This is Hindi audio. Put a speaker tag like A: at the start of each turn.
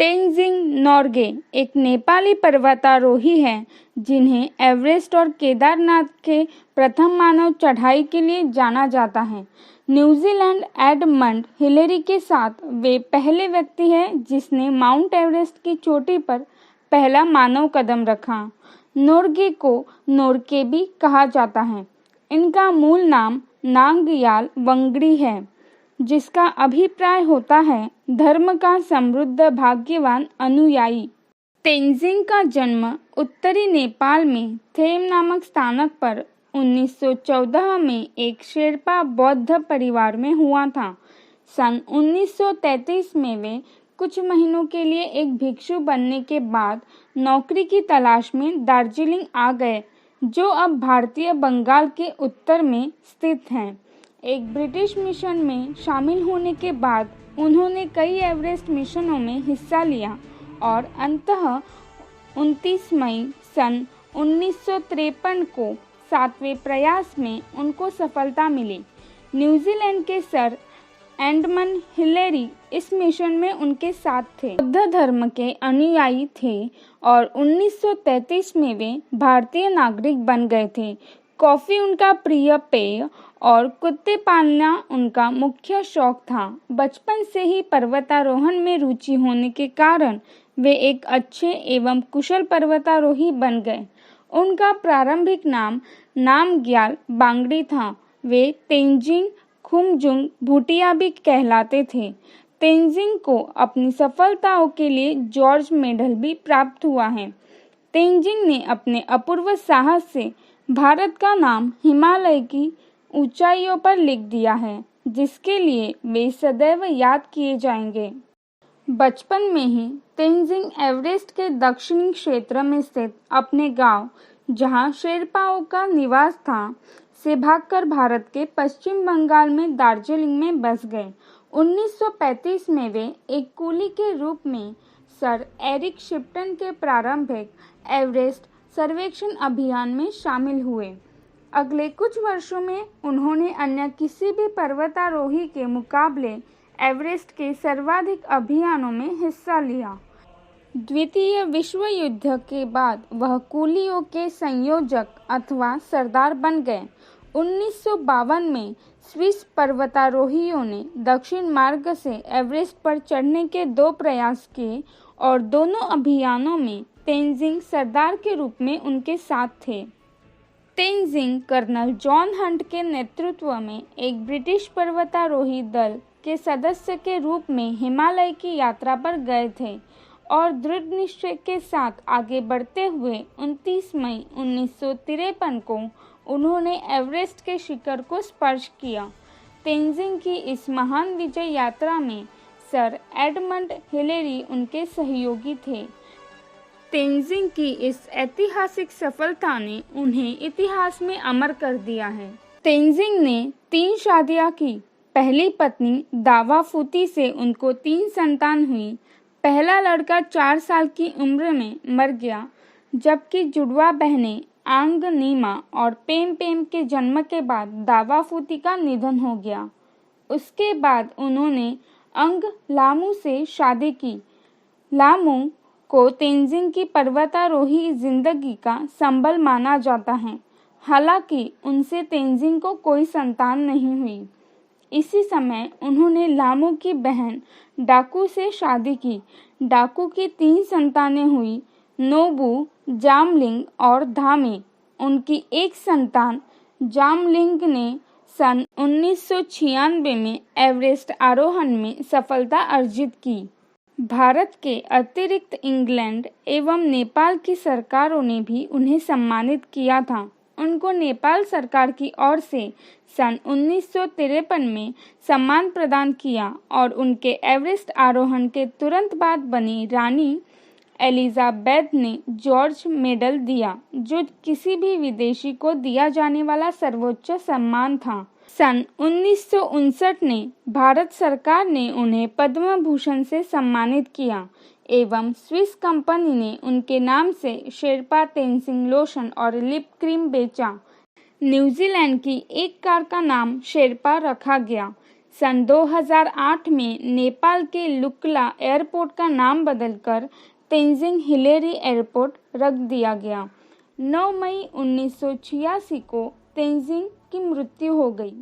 A: तेनजिंग नोर्गे एक नेपाली पर्वतारोही हैं जिन्हें एवरेस्ट और केदारनाथ के प्रथम मानव चढ़ाई के लिए जाना जाता है। न्यूजीलैंड एडमंड हिलेरी के साथ वे पहले व्यक्ति हैं जिसने माउंट एवरेस्ट की चोटी पर पहला मानव कदम रखा। नोर्गे को नोर्के भी कहा जाता है। इनका मूल नाम नांगयाल वंगड़ी है, जिसका अभिप्राय होता है धर्म का समृद्ध भाग्यवान अनुयायी। तेनजिंग का जन्म उत्तरी नेपाल में थेम नामक स्थानक पर 1914 में एक शेरपा बौद्ध परिवार में हुआ था। सन 1933 में वे कुछ महीनों के लिए एक भिक्षु बनने के बाद नौकरी की तलाश में दार्जिलिंग आ गए, जो अब भारतीय बंगाल के उत्तर में स्थित है। एक ब्रिटिश मिशन में शामिल होने के बाद उन्होंने कई एवरेस्ट मिशनों में हिस्सा लिया और अंततः 29 मई सन 1953 को 7वें प्रयास में उनको सफलता मिली। न्यूजीलैंड के सर एडमंड हिलेरी इस मिशन में उनके साथ थे। बौद्ध धर्म के अनुयायी थे और 1933 में वे भारतीय नागरिक बन गए थे। कॉफ़ी उनका प्रिय पेय और कुत्ते पालना उनका मुख्य शौक था। बचपन से ही पर्वतारोहण में रुचि होने के कारण वे एक अच्छे एवं कुशल पर्वतारोही बन गए। उनका प्रारंभिक नाम नामग्याल बांगड़ी था। वे तेनजिंग खुमजुंग भूटिया भी कहलाते थे। तेनजिंग को अपनी सफलताओं के लिए जॉर्ज मेडल भी प्राप्त हुआ है। तेनजिंग ने अपने अपूर्व साहस से भारत का नाम हिमालय की ऊंचाइयों पर लिख दिया है, जिसके लिए वे सदैव याद किए जाएंगे। बचपन में ही तेनजिंग एवरेस्ट के दक्षिणी क्षेत्र में स्थित अपने गांव, जहां शेरपाओं का निवास था, से भागकर भारत के पश्चिम बंगाल में दार्जिलिंग में बस गए। 1935 में वे एक कूली के रूप में सर एरिक शिप्टन के प्रारंभिक एवरेस्ट सर्वेक्षण अभियान में शामिल हुए। अगले कुछ वर्षों में उन्होंने अन्य किसी भी पर्वतारोही के मुकाबले एवरेस्ट के सर्वाधिक अभियानों में हिस्सा लिया। द्वितीय विश्व युद्ध के बाद वह कूलियों के संयोजक अथवा सरदार बन गए। 1952 में स्विस पर्वतारोहियों ने दक्षिण मार्ग से एवरेस्ट पर चढ़ने के 2 प्रयास किए और दोनों अभियानों में तेनजिंग सरदार के रूप में उनके साथ थे। तेनजिंग कर्नल जॉन हंट के नेतृत्व में एक ब्रिटिश पर्वतारोही दल के सदस्य के रूप में हिमालय की यात्रा पर गए थे और दृढ़ निश्चय के साथ आगे बढ़ते हुए 29 मई 1953 को उन्होंने एवरेस्ट के शिखर को स्पर्श किया। तेनजिंग की इस महान विजय यात्रा में सर एडमंड हिलेरी उनके सहयोगी थे। तेनजिंग की इस ऐतिहासिक सफलता ने उन्हें इतिहास में अमर कर दिया है। तेनजिंग ने 3 शादियां की। पहली पत्नी दावा फूती से उनको 3 संतान हुई। पहला लड़का 4 साल की उम्र में मर गया, जबकि जुड़वा बहनें आंग नीमा और पेम पेम के जन्म के बाद दावा फूती का निधन हो गया। उसके बाद उन्होंने अंग लामू से शादी की। लामू को तेनजिंग की पर्वतारोही जिंदगी का संबल माना जाता है। हालांकि उनसे तेनजिंग को कोई संतान नहीं हुई। इसी समय उन्होंने लामू की बहन डाकू से शादी की। डाकू की 3 संतानें हुई, नोबू, जामलिंग और धामी। उनकी एक संतान जामलिंग ने सन 1996 में एवरेस्ट आरोहण में सफलता अर्जित की। भारत के अतिरिक्त इंग्लैंड एवं नेपाल की सरकारों ने भी उन्हें सम्मानित किया था। उनको नेपाल सरकार की ओर से सन 1953 में सम्मान प्रदान किया और उनके एवरेस्ट आरोहण के तुरंत बाद बनी रानी एलिजाबेथ ने जॉर्ज मेडल दिया, जो किसी भी विदेशी को दिया जाने वाला सर्वोच्च सम्मान था। सन 1959 में भारत सरकार ने उन्हें पद्म भूषण से सम्मानित किया एवं स्विस कंपनी ने उनके नाम से शेरपा तेनजिंग लोशन और लिप क्रीम बेचा। न्यूजीलैंड की एक कार का नाम शेरपा रखा गया। सन 2008 में नेपाल के लुक्ला एयरपोर्ट का नाम बदलकर तेंजिंग हिलेरी एयरपोर्ट रख दिया गया। 9 मई 1986 को तेंजिंग की मृत्यु हो गई।